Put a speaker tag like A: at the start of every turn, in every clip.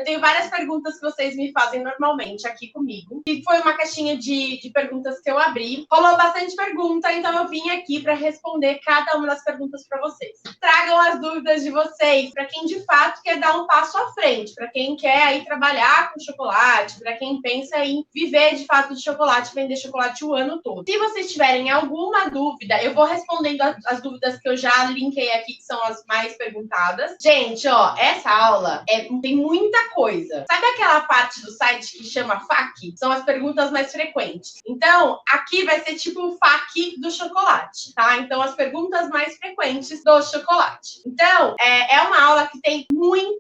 A: tenho várias perguntas que vocês me fazem normalmente aqui comigo. E foi uma caixinha de perguntas que eu abri. Rolou bastante pergunta, então eu vim aqui para responder cada uma das perguntas para vocês. Tragam as dúvidas de vocês, para quem de fato quer dar um passo à frente, para quem quer aí trabalhar com chocolate, para quem pensa em viver de fato de chocolate, vender chocolate o ano todo. Se vocês tiverem alguma dúvida, eu vou respondendo as dúvidas que eu já linkei aqui, que são as mais perguntadas. Gente, ó, essa aula tem muita coisa. Sabe aquela parte do site que chama FAQ? São as perguntas mais frequentes. Então, aqui vai ser tipo o FAQ do chocolate, tá? Então, as perguntas mais frequentes do chocolate. Então, é uma aula que tem muito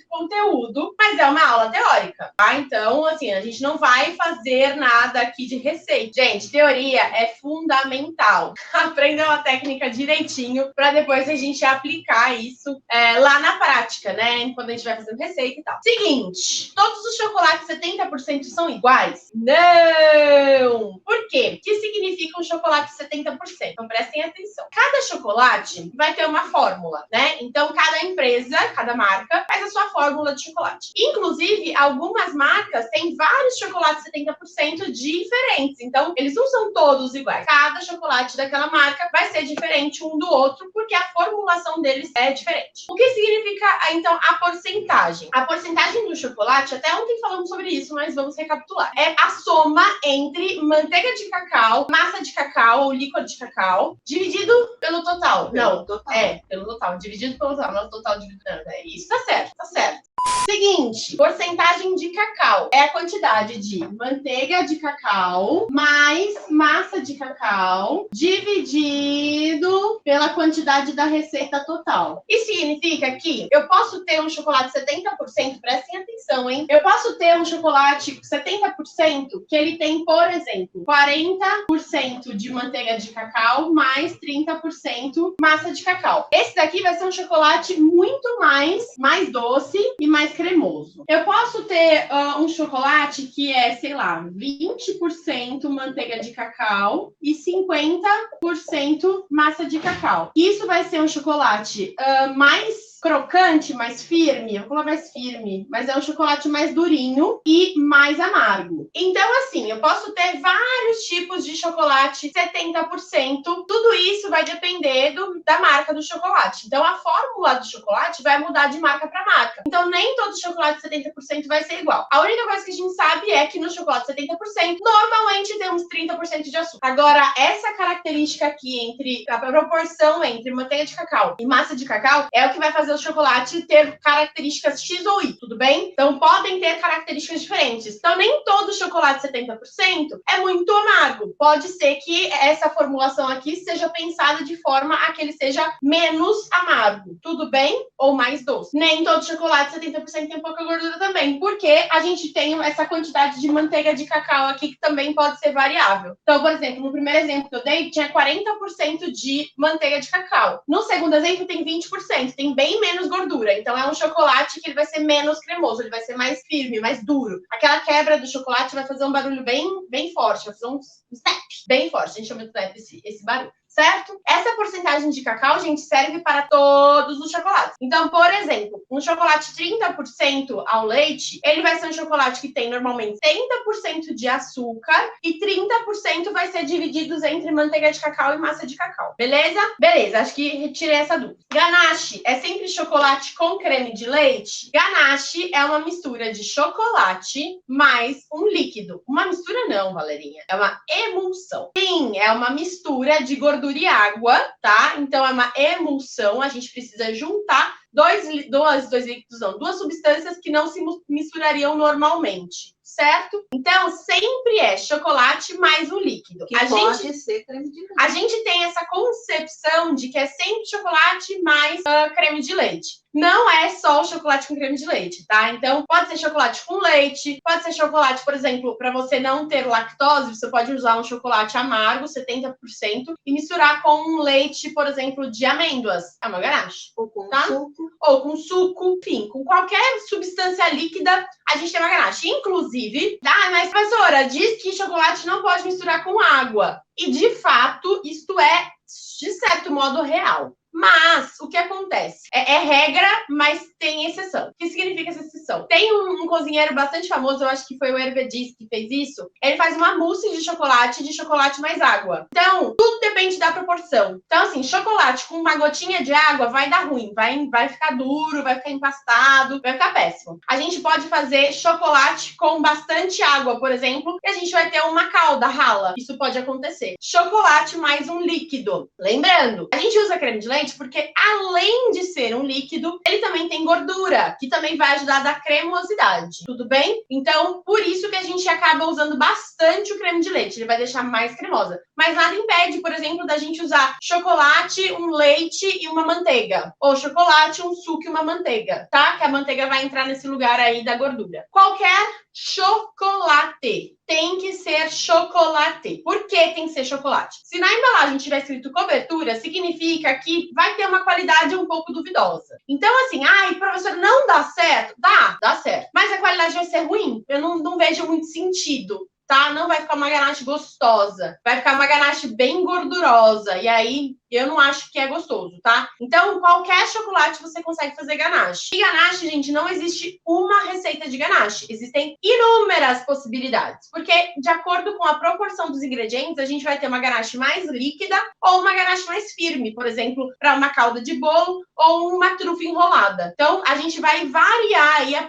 A: conteúdo, mas é uma aula teórica, tá? Então, assim, a gente não vai fazer nada aqui de receita. Gente, teoria é fundamental. Aprendam a técnica direitinho para depois a gente aplicar isso lá na prática, né? Quando a gente vai fazendo receita e tal. Seguinte, todos os chocolates 70% são iguais? Não! Por quê? O que significa um chocolate 70%? Então prestem atenção. Cada chocolate vai ter uma fórmula, né? Então cada empresa, cada marca faz a sua fórmula de chocolate. Inclusive, algumas marcas têm vários chocolates 70% diferentes. Então, eles não são todos iguais. Cada chocolate daquela marca vai ser diferente um do outro, porque a formulação deles é diferente. O que significa, então, a porcentagem? A porcentagem do chocolate, até ontem falamos sobre isso, mas vamos recapitular. É a soma entre manteiga de cacau, massa de cacau ou líquido de cacau, dividido pelo total. Não, pelo total. Dividido pelo total, não total dividido. Isso tá certo, tá certo. Seguinte, porcentagem de cacau é a quantidade de manteiga de cacau mais massa de cacau dividido pela quantidade da receita total. Isso significa que eu posso ter um chocolate 70%, prestem atenção, hein? Eu posso ter um chocolate 70% que ele tem, por exemplo, 40% de manteiga de cacau mais 30% massa de cacau. Esse daqui vai ser um chocolate muito mais doce e mais cremoso. Eu posso ter um chocolate que é, sei lá, 20% manteiga de cacau e 50% massa de cacau. Isso vai ser um chocolate mais crocante, mais firme, eu vou falar mais firme, mas é um chocolate mais durinho e mais amargo. Então, assim, eu posso ter vários tipos de chocolate 70%, tudo isso vai depender da marca do chocolate. Então, a fórmula do chocolate vai mudar de marca para marca. Então, nem todo chocolate 70% vai ser igual. A única coisa que a gente sabe é que no chocolate 70%, normalmente temos 30% de açúcar. Agora, essa característica aqui entre a proporção entre manteiga de cacau e massa de cacau é o que vai fazer o chocolate ter características X ou Y, tudo bem? Então, podem ter características diferentes. Então, nem todo chocolate 70% é muito amargo. Pode ser que essa formulação aqui seja pensada de forma a que ele seja menos amargo, tudo bem? Ou mais doce. Nem todo chocolate 70% tem pouca gordura também, porque a gente tem essa quantidade de manteiga de cacau aqui que também pode ser variável. Então, por exemplo, no primeiro exemplo que eu dei, tinha 40% de manteiga de cacau. No segundo exemplo, tem 20%, tem bem menos gordura. Então, é um chocolate que ele vai ser menos cremoso, ele vai ser mais firme, mais duro. Aquela quebra do chocolate vai fazer um barulho bem forte, vai fazer um snap bem forte. A gente chama de snap esse barulho. Certo? Essa porcentagem de cacau, gente, serve para todos os chocolates. Então, por exemplo, um chocolate 30% ao leite, ele vai ser um chocolate que tem normalmente 30% de açúcar e 30% vai ser divididos entre manteiga de cacau e massa de cacau. Beleza? Beleza, acho que retirei essa dúvida. Ganache é sempre chocolate com creme de leite? Ganache é uma mistura de chocolate mais um líquido. Uma mistura não, Valerinha. É uma emulsão. Sim, é uma mistura de gordura e água, tá? Então, é uma emulsão. A gente precisa juntar duas substâncias que não se misturariam normalmente, certo? Então, sempre é chocolate mais o líquido.
B: Que pode ser creme de leite.
A: A gente tem essa concepção de que é sempre chocolate mais creme de leite. Não é só o chocolate com creme de leite, tá? Então, pode ser chocolate com leite, pode ser chocolate, por exemplo, para você não ter lactose, você pode usar um chocolate amargo, 70%, e misturar com um leite, por exemplo, de amêndoas. É uma ganache.
B: Ou com
A: tá?
B: suco.
A: Ou com suco, enfim, com qualquer substância líquida, a gente tem uma ganache. Inclusive, mas professora, diz que chocolate não pode misturar com água. E, de fato, isto é, de certo modo, real. Mas o que acontece? É regra, mas tem exceção. O que significa essa exceção? Tem um cozinheiro bastante famoso, eu acho que foi o Hervé Diz que fez isso. Ele faz uma mousse de chocolate mais água. Então, tudo depende da proporção. Então, assim, chocolate com uma gotinha de água vai dar ruim, vai ficar duro, vai ficar empastado, vai ficar péssimo. A gente pode fazer chocolate com bastante água, por exemplo, e a gente vai ter uma calda rala. Isso pode acontecer. Chocolate mais um líquido. Lembrando, a gente usa creme de leite porque, além de ser um líquido, ele também tem gordura, que também vai ajudar a dar cremosidade. Tudo bem? Então, por isso que a gente acaba usando bastante o creme de leite. Ele vai deixar mais cremosa. Mas nada impede, por exemplo, da gente usar chocolate, um leite e uma manteiga. Ou chocolate, um suco e uma manteiga, tá? Que a manteiga vai entrar nesse lugar aí da gordura. Qualquer chocolate tem que ser chocolate. Por que tem que ser chocolate? Se na embalagem tiver escrito cobertura, significa que vai ter uma qualidade um pouco duvidosa. Então, assim, ai, professor, não dá certo? Dá certo. Mas a qualidade vai ser ruim? Eu não vejo muito sentido. Tá? Não vai ficar uma ganache gostosa. Vai ficar uma ganache bem gordurosa. E aí, eu não acho que é gostoso, tá? Então, qualquer chocolate você consegue fazer ganache. E ganache, gente, não existe uma receita de ganache. Existem inúmeras possibilidades. Porque, de acordo com a proporção dos ingredientes, a gente vai ter uma ganache mais líquida ou uma ganache mais firme. Por exemplo, para uma calda de bolo ou uma trufa enrolada. Então, a gente vai variar aí a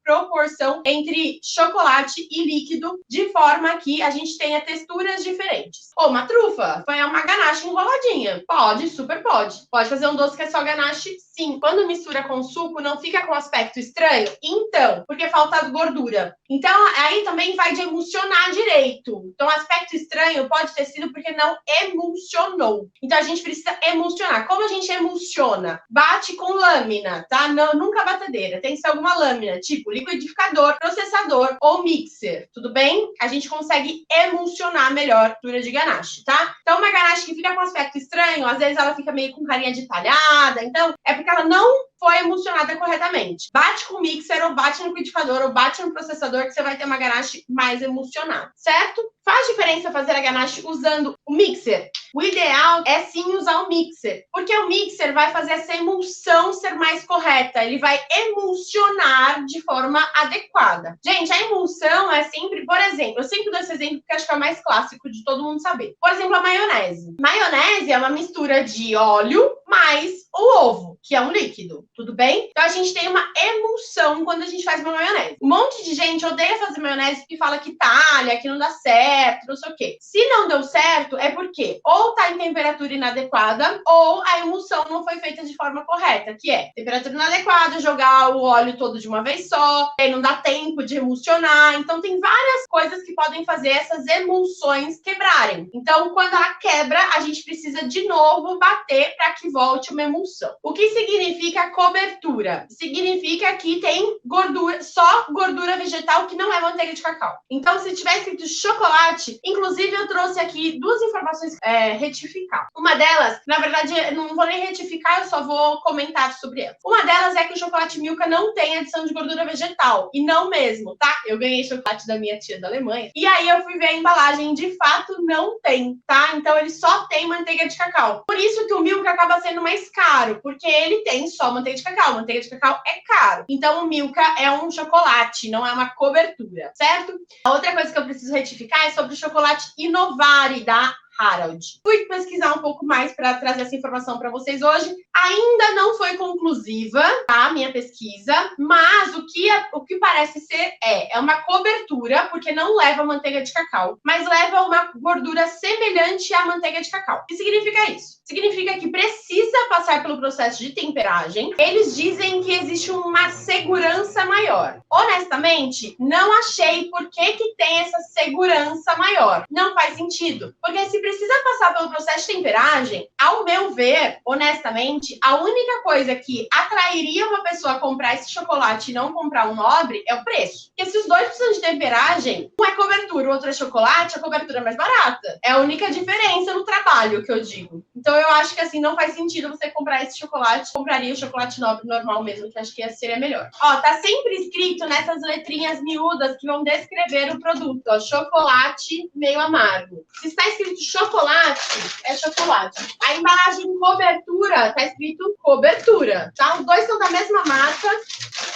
A: proporção entre chocolate e líquido de forma que a gente tenha texturas diferentes. Ou uma trufa, foi uma ganache enroladinha. Pode, super pode. Pode fazer um doce que é só ganache, sim. Quando mistura com suco, não fica com aspecto estranho? Então, porque falta gordura. Então, aí também vai de emulsionar direito. Então, aspecto estranho pode ter sido porque não emulsionou. Então, a gente precisa emulsionar. Como a gente emulsiona? Bate com lâmina, tá? Não, nunca batedeira. Tem que ser alguma lâmina, tipo liquidificador, processador ou mixer. Tudo bem? A gente consegue emulsionar melhor a textura de ganache, tá? Então, uma ganache que fica com aspecto estranho, às vezes ela fica meio com carinha de talhada. Então, é porque ela não foi emulsionada corretamente. Bate com o mixer, ou bate no liquidificador, ou bate no processador, que você vai ter uma ganache mais emulsionada, certo? Faz diferença fazer a ganache usando o mixer? O ideal é sim usar o mixer, porque o mixer vai fazer essa emulsão ser mais correta, ele vai emulsionar de forma adequada. Gente, a emulsão é sempre, por exemplo, eu sempre dou esse exemplo porque acho que é o mais clássico de todo mundo saber. Por exemplo, a maionese. Maionese é uma mistura de óleo mais o ovo, que é um líquido, tudo bem? Então a gente tem uma emulsão quando a gente faz uma maionese. Um monte de gente odeia fazer maionese porque fala que talha, que não dá certo, não sei o quê. Se não deu certo, é porque ou tá em temperatura inadequada ou a emulsão não foi feita de forma correta, que é temperatura inadequada, jogar o óleo todo de uma vez só, aí não dá tempo de emulsionar. Então tem várias coisas que podem fazer essas emulsões quebrarem. Então, quando ela quebra, a gente precisa de novo bater para que volte uma emulsão. O que significa cobertura? Significa que tem gordura, só gordura vegetal que não é manteiga de cacau. Então, se tiver escrito chocolate, inclusive eu trouxe aqui duas informações retificar. Uma delas, na verdade, não vou nem retificar, eu só vou comentar sobre ela. Uma delas é que o chocolate Milka não tem adição de gordura vegetal. E não mesmo, tá? Eu ganhei chocolate da minha tia da Alemanha. E aí eu fui ver a embalagem, de fato não tem, tá? Então ele só tem manteiga de cacau. Por isso que o Milka acaba sendo mais caro, porque ele tem só manteiga de cacau. Manteiga de cacau é caro. Então o Milka é um chocolate, não é uma cobertura, certo? A outra coisa que eu preciso retificar é sobre o chocolate Inovari da Harold. Fui pesquisar um pouco mais para trazer essa informação para vocês hoje. Ainda não foi conclusiva, tá? A minha pesquisa, mas o que parece ser é uma cobertura, porque não leva manteiga de cacau, mas leva uma gordura semelhante à manteiga de cacau. O que significa isso? Significa que precisa passar pelo processo de temperagem. Eles dizem que existe uma segurança maior. Honestamente, não achei por que tem essa segurança maior. Não faz sentido. Porque se precisa passar pelo processo de temperagem, ao meu ver, honestamente, a única coisa que atrairia uma pessoa a comprar esse chocolate e não comprar um nobre é o preço. Porque se os dois precisam de temperagem, um é cobertura, o outro é chocolate, a cobertura é mais barata. É a única diferença no trabalho que eu digo. Então eu acho que assim, não faz sentido você comprar esse chocolate. Compraria o chocolate nobre normal mesmo, que acho que seria melhor. Ó, tá sempre escrito nessas letrinhas miúdas que vão descrever o produto, ó, chocolate meio amargo. Se está escrito chocolate chocolate é chocolate. A embalagem cobertura tá escrito cobertura, tá? Os dois são da mesma marca.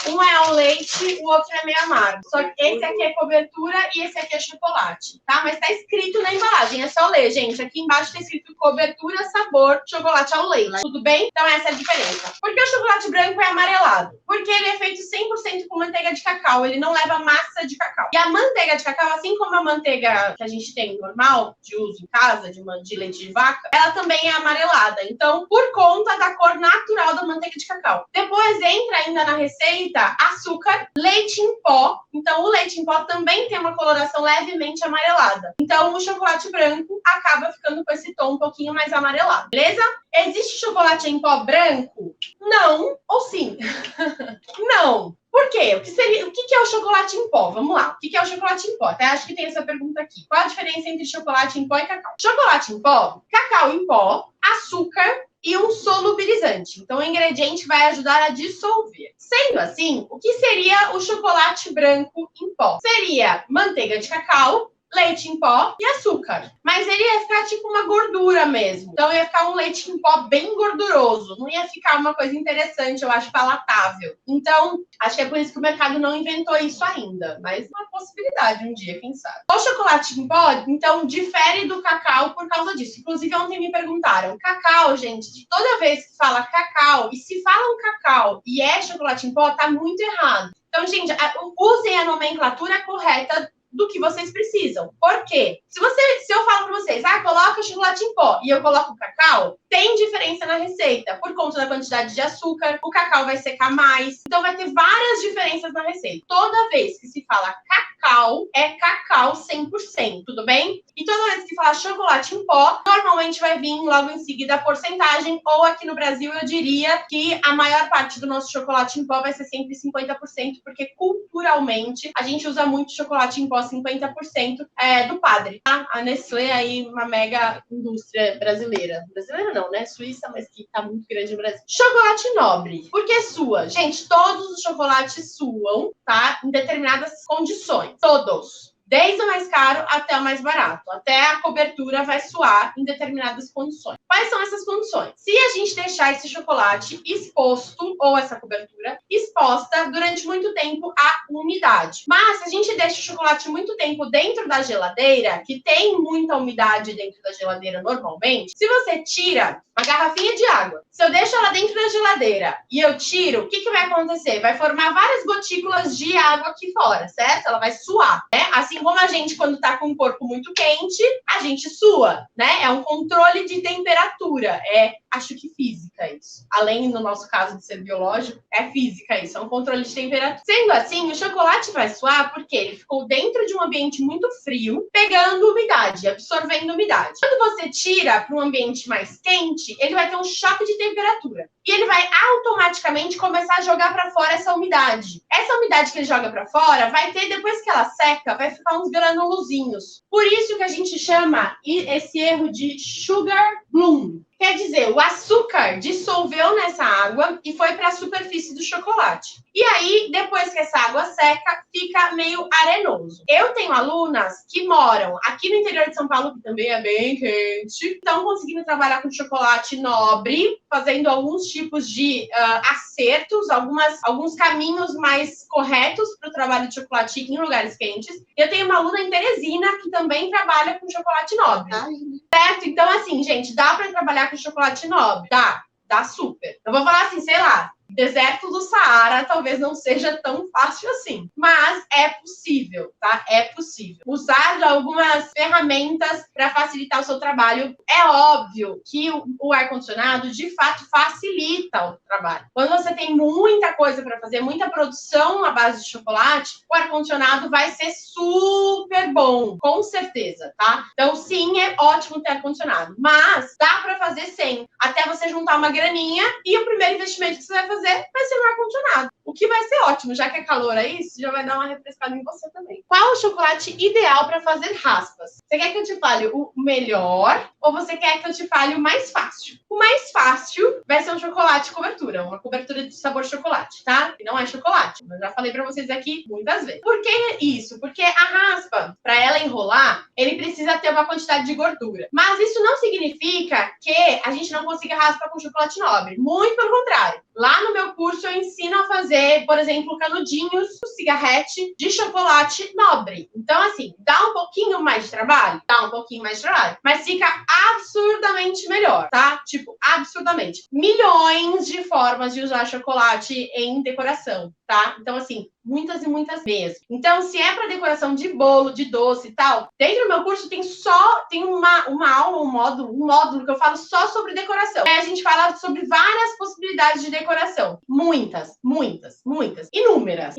A: Um é ao leite, o outro é meio amargo. Só que esse aqui é cobertura e esse aqui é chocolate, tá? Mas tá escrito na embalagem, é só ler, gente. Aqui embaixo tá escrito cobertura, sabor, chocolate ao leite. Tudo bem? Então essa é a diferença. Por que o chocolate branco é amarelado? Porque ele é feito 100% com manteiga de cacau. Ele não leva massa de cacau. E a manteiga de cacau, assim como a manteiga que a gente tem normal, de uso em casa, de leite de vaca, ela também é amarelada. Então, por conta da cor natural da manteiga de cacau. Depois entra ainda na receita açúcar, leite em pó. Então, o leite em pó também tem uma coloração levemente amarelada. Então, o chocolate branco acaba ficando com esse tom um pouquinho mais amarelado. Beleza? Existe chocolate em pó branco? Não ou sim? Não. Por quê? O que é o chocolate em pó? Vamos lá. O que é o chocolate em pó? Até acho que tem essa pergunta aqui. Qual a diferença entre chocolate em pó e cacau? Chocolate em pó, cacau em pó, açúcar e um solubilizante. Então, o ingrediente vai ajudar a dissolver. Sendo assim, o que seria o chocolate branco em pó? Seria manteiga de cacau, leite em pó e açúcar. Mas ele ia ficar tipo uma gordura mesmo. Então ia ficar um leite em pó bem gorduroso. Não ia ficar uma coisa interessante, eu acho, palatável. Então, acho que é por isso que o mercado não inventou isso ainda. Mas uma possibilidade um dia, quem sabe. O chocolate em pó, então, difere do cacau por causa disso. Inclusive, ontem me perguntaram, cacau, gente, toda vez que fala cacau, e se fala um cacau e é chocolate em pó, tá muito errado. Então, gente, usem a nomenclatura correta do que vocês precisam. Por quê? Se eu falo para vocês, coloca chocolate em pó e eu coloco cacau, tem diferença na receita. Por conta da quantidade de açúcar, o cacau vai secar mais. Então vai ter várias diferenças na receita. Toda vez que se fala cacau, é cacau 100%, tudo bem? E toda vez que fala chocolate em pó, normalmente vai vir logo em seguida a porcentagem, ou aqui no Brasil eu diria que a maior parte do nosso chocolate em pó vai ser sempre 50%, porque culturalmente a gente usa muito chocolate em pó 50% do padre, tá? A Nestlé aí, uma mega indústria brasileira. Brasileira não, né? Suíça, mas que tá muito grande no Brasil. Chocolate nobre. Por que sua? Gente, todos os chocolates suam, tá? Em determinadas condições. Todos. Desde o mais caro até o mais barato. Até a cobertura vai suar em determinadas condições. Quais são essas condições? Se a gente deixar esse chocolate exposto, ou essa cobertura, exposta durante muito tempo à umidade. Mas, se a gente deixa o chocolate muito tempo dentro da geladeira, que tem muita umidade dentro da geladeira normalmente, se você tira uma garrafinha de água, se eu deixo ela dentro da geladeira e eu tiro, o que vai acontecer? Vai formar várias gotículas de água aqui fora, certo? Ela vai suar, né? Assim como a gente, quando tá com o corpo muito quente, a gente sua, né? É um controle de temperatura. Acho que física isso. Além, no nosso caso de ser biológico, é física isso. É um controle de temperatura. Sendo assim, o chocolate vai suar porque ele ficou dentro de um ambiente muito frio, pegando umidade, absorvendo umidade. Quando você tira para um ambiente mais quente, ele vai ter um choque de temperatura. E ele vai automaticamente começar a jogar para fora essa umidade. Essa umidade que ele joga para fora vai ter, depois que ela seca, vai ficar uns granulozinhos. Por isso que a gente chama esse erro de sugar bloom. Quer dizer, o açúcar dissolveu nessa água e foi para a superfície do chocolate. E aí, depois que essa água seca, fica meio arenoso. Eu tenho alunas que moram aqui no interior de São Paulo, que também é bem quente, estão conseguindo trabalhar com chocolate nobre, fazendo alguns tipos de acertos, alguns caminhos mais corretos para o trabalho de chocolate em lugares quentes. Eu tenho uma aluna em Teresina que também trabalha com chocolate nobre. Certo? Então, assim, gente, dá para trabalhar com chocolate nobre? Dá super. Eu vou falar assim, sei lá, deserto do Saara talvez não seja tão fácil assim, mas é possível, tá? É possível. Usar algumas ferramentas para facilitar o seu trabalho. É óbvio que o ar-condicionado, de fato, facilita o trabalho. Quando você tem muita coisa para fazer, muita produção à base de chocolate, o ar-condicionado vai ser super bom, com certeza, tá? Então, sim, é ótimo ter ar-condicionado, mas dá para fazer sem, até você juntar uma graninha e o primeiro investimento que você vai fazer fazer vai ser no ar-condicionado. O que vai ser ótimo, já que é calor aí, isso já vai dar uma refrescada em você também. Qual o chocolate ideal para fazer raspas? Você quer que eu te fale o melhor ou você quer que eu te fale o mais fácil? O mais fácil vai ser um chocolate cobertura, uma cobertura de sabor chocolate, tá? Que não é chocolate, eu já falei para vocês aqui muitas vezes. Por que isso? Porque a raspa, para ela enrolar, ele precisa ter uma quantidade de gordura. Mas isso não significa que a gente não consiga raspa com chocolate nobre. Muito pelo contrário. Lá no meu curso eu ensino a fazer, por exemplo, canudinhos, cigarrete de chocolate nobre. Então, assim, dá um pouquinho mais de trabalho? Dá um pouquinho mais de trabalho. Mas fica absurdamente melhor, tá? Tipo, absurdamente. Milhões de formas de usar chocolate em decoração, tá? Então, assim, muitas e muitas mesmo. Então, se é para decoração de bolo, de doce e tal, dentro do meu curso tem uma aula, um módulo que eu falo só sobre decoração. Aí a gente fala sobre várias possibilidades de decoração. Muitas. Inúmeras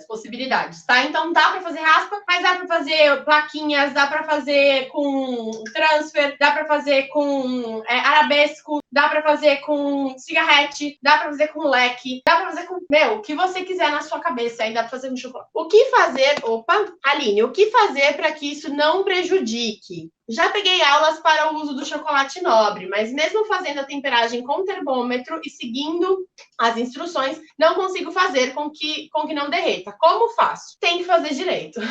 A: possibilidades, tá? Então dá para fazer raspa, mas dá para fazer plaquinhas, dá para fazer com transfer, dá para fazer com arabesco, dá para fazer com cigarrete, dá para fazer com leque, dá para fazer com, o que você quiser na sua cabeça, aí dá para fazer com chocolate. O que fazer, Aline, o que fazer para que isso não prejudique? Já peguei aulas para o uso do chocolate nobre, mas mesmo fazendo a temperagem com termômetro e seguindo as instruções, não consigo fazer com que não derreta. Como faço? Tem que fazer direito.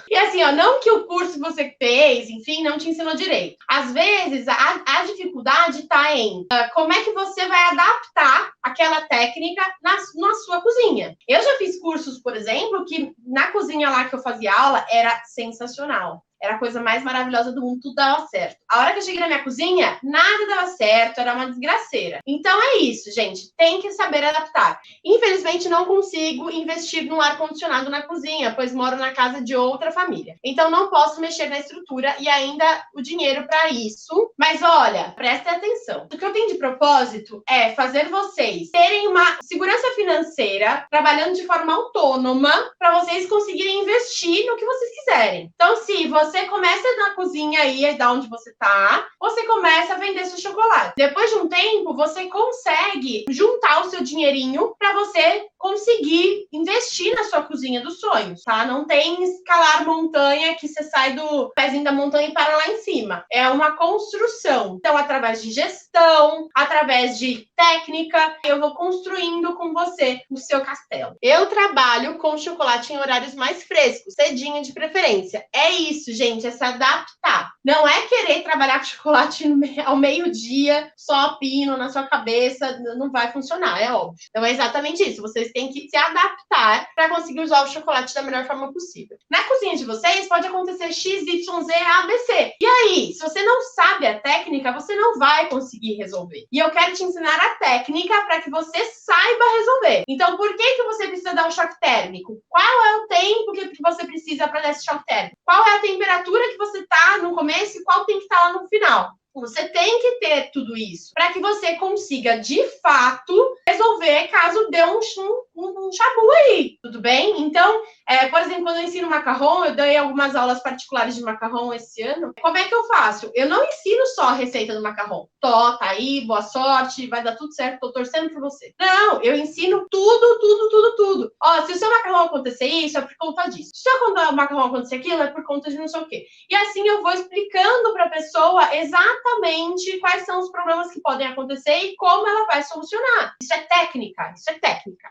A: E assim, não que o curso que você fez, enfim, não te ensinou direito. Às vezes, a dificuldade está em como é que você vai adaptar aquela técnica na sua cozinha. Eu já fiz cursos, por exemplo, que na cozinha lá que eu fazia aula era sensacional. Era a coisa mais maravilhosa do mundo, tudo dava certo. A hora que eu cheguei na minha cozinha, nada dava certo, era uma desgraceira. Então é isso, gente, tem que saber adaptar. Infelizmente, não consigo investir num ar-condicionado na cozinha, pois moro na casa de outra família. Então não posso mexer na estrutura e ainda o dinheiro para isso. Mas olha, prestem atenção. O que eu tenho de propósito é fazer vocês terem uma segurança financeira, trabalhando de forma autônoma, para vocês conseguirem investir no que vocês quiserem. Então, se você começa na cozinha aí, da onde você tá, você começa a vender seu chocolate. Depois de um tempo, você consegue juntar o seu dinheirinho para você conseguir investir na sua cozinha dos sonhos, tá? Não tem escalar montanha que você sai do pezinho da montanha e para lá em cima. É uma construção. Então, através de gestão, através de técnica, eu vou construindo com você o seu castelo. Eu trabalho com chocolate em horários mais frescos, cedinho de preferência. É isso, gente, é se adaptar. Não é querer trabalhar com chocolate ao meio-dia, só pino na sua cabeça, não vai funcionar, é óbvio. Então é exatamente isso, vocês têm que se adaptar para conseguir usar o chocolate da melhor forma possível. Na cozinha de vocês pode acontecer X, Y, Z, A, B, C. E aí, se você não sabe a técnica, você não vai conseguir resolver. E eu quero te ensinar a técnica para que você saiba resolver. Então, por que você precisa dar um choque térmico? Qual é o tempo que você precisa para dar esse choque térmico? Qual é a temperatura que você está no começo e qual tem que estar lá no final? Você tem que ter tudo isso para que você consiga, de fato, resolver caso dê um chabu aí, tudo bem? Então, por exemplo, quando eu ensino macarrão, eu dei algumas aulas particulares de macarrão esse ano. Como é que eu faço? Eu não ensino só a receita do macarrão. Tá aí, boa sorte, vai dar tudo certo, tô torcendo por você. Não, eu ensino tudo. Ó, se o seu macarrão acontecer isso, é por conta disso. Se o seu macarrão acontecer aquilo, é por conta de não sei o quê. E assim eu vou explicando para a pessoa exatamente quais são os problemas que podem acontecer e como ela vai solucionar. Isso é técnica.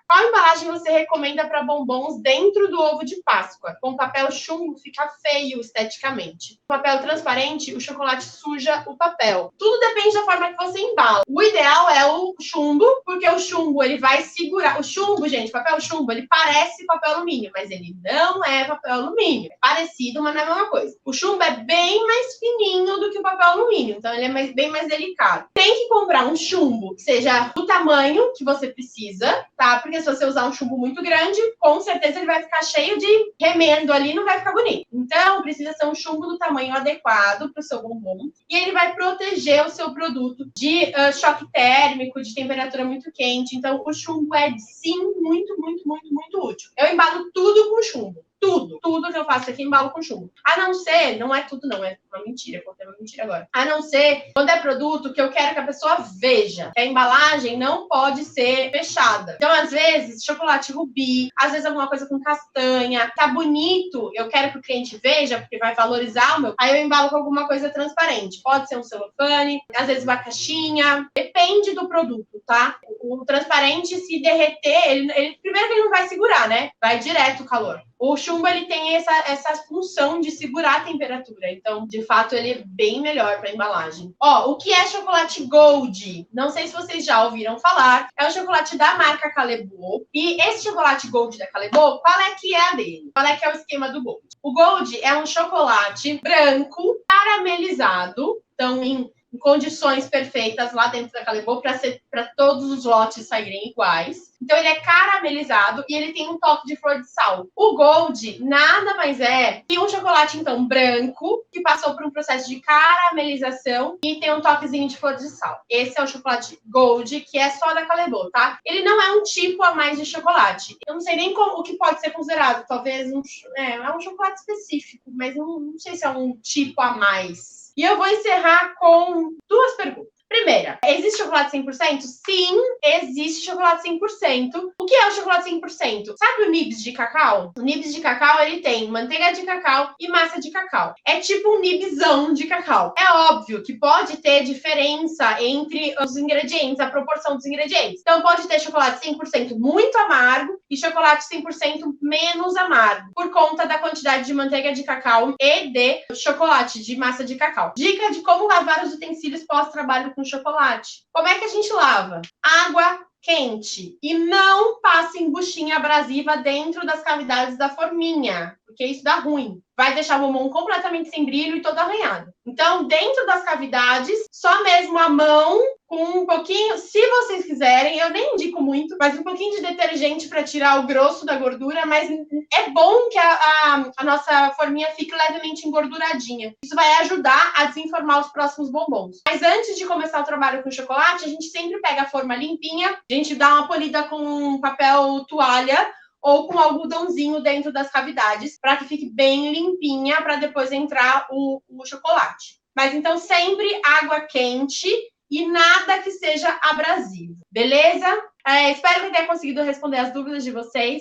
A: Qual embalagem você recomenda para bombons dentro do ovo de Páscoa? Com papel chumbo fica feio esteticamente. Papel transparente, o chocolate suja o papel. Tudo depende da forma que você embala. O ideal é o chumbo, porque o chumbo ele vai segurar. O chumbo, gente, papel chumbo, ele parece papel alumínio, mas ele não é papel alumínio. É parecido, mas não é a mesma coisa. O chumbo é bem mais fininho do que o papel alumínio, então ele é bem mais delicado. Tem que comprar um chumbo que seja do tamanho que você precisa, tá? Porque se você usar um chumbo muito grande, com certeza ele vai ficar cheio de remendo ali, não vai ficar bonito. Então, precisa ser um chumbo do tamanho adequado para o seu bombom e ele vai proteger o seu produto de choque térmico, de temperatura muito quente. Então, o chumbo é, sim, muito útil. Eu embalo tudo com chumbo. Tudo que eu faço aqui embalo com chumbo. A não ser, não é tudo não, é uma mentira, eu contei uma mentira agora. A não ser quando é produto que eu quero que a pessoa veja. Que a embalagem não pode ser fechada. Então, às vezes, chocolate rubi, às vezes alguma coisa com castanha, tá bonito, eu quero que o cliente veja, porque vai valorizar o meu. Aí eu embalo com alguma coisa transparente. Pode ser um celofane, às vezes uma caixinha. Depende do produto, tá? O transparente, se derreter, ele primeiro que ele não vai segurar, né? Vai direto o calor. O chumbo, ele tem essa função de segurar a temperatura. Então, de fato, ele é bem melhor para embalagem. Ó, o que é chocolate Gold? Não sei se vocês já ouviram falar. É o chocolate da marca Callebaut. E esse chocolate Gold da Callebaut, qual é que é a dele? Qual é que é o esquema do Gold? O Gold é um chocolate branco, caramelizado. Então, em condições perfeitas lá dentro da Callebaut para todos os lotes saírem iguais. Então, ele é caramelizado e ele tem um toque de flor de sal. O Gold nada mais é que um chocolate, então, branco, que passou por um processo de caramelização e tem um toquezinho de flor de sal. Esse é o chocolate Gold, que é só da Callebaut, tá? Ele não é um tipo a mais de chocolate. Eu não sei nem o que pode ser considerado. Talvez é um chocolate específico, mas não sei se é um tipo a mais. E eu vou encerrar com 2 perguntas. Primeira, existe chocolate 100%? Sim, existe chocolate 100%. O que é o chocolate 100%? Sabe o nibs de cacau? O nibs de cacau, ele tem manteiga de cacau e massa de cacau. É tipo um nibzão de cacau. É óbvio que pode ter diferença entre os ingredientes, a proporção dos ingredientes. Então, pode ter chocolate 100% muito amargo e chocolate 100% menos amargo, por conta da quantidade de manteiga de cacau e de chocolate de massa de cacau. Dica de como lavar os utensílios pós-trabalho com chocolate. Como é que a gente lava? Água quente. E não passe em buchinha abrasiva dentro das cavidades da forminha, porque isso dá ruim. Vai deixar o bombom completamente sem brilho e todo arranhado. Então, dentro das cavidades, só mesmo a mão com um pouquinho, se vocês quiserem, eu nem indico muito, mas um pouquinho de detergente para tirar o grosso da gordura, mas é bom que a nossa forminha fique levemente engorduradinha. Isso vai ajudar a desenformar os próximos bombons. Mas antes de começar o trabalho com chocolate, a gente sempre pega a forma limpinha, a gente dá uma polida com papel toalha, ou com algodãozinho dentro das cavidades, para que fique bem limpinha, para depois entrar o chocolate. Mas então sempre água quente e nada que seja abrasivo, beleza? Espero que tenha conseguido responder as dúvidas de vocês.